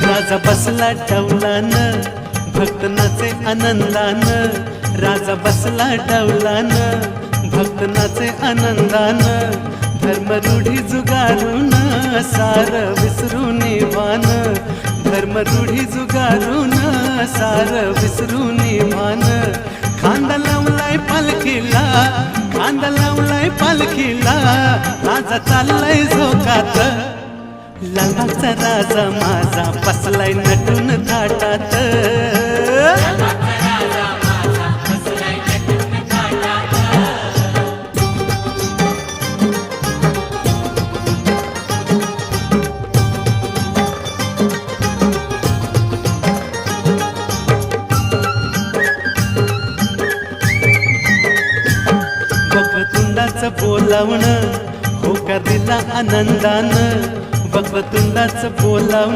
राजा बसला डौलान, भक्त नाचे आनंदान. राजा बसला डौलान, भक्त नाचे आनंदान. धर्म रूढी जुगारून सार विसरून भान. धर्म रूढी जुगारून सार विसरून भान. खांदा लावलाय पालखीला, खांदा लावलाय पालखीला. राजा चाललाय झोकात, लालबागचा राजा माझा बसलाय नटून थाटात. वक्रतुंडाचं बोलावणं होकार दिला आनंदानं. वक्रतुंडाचं बोलावणं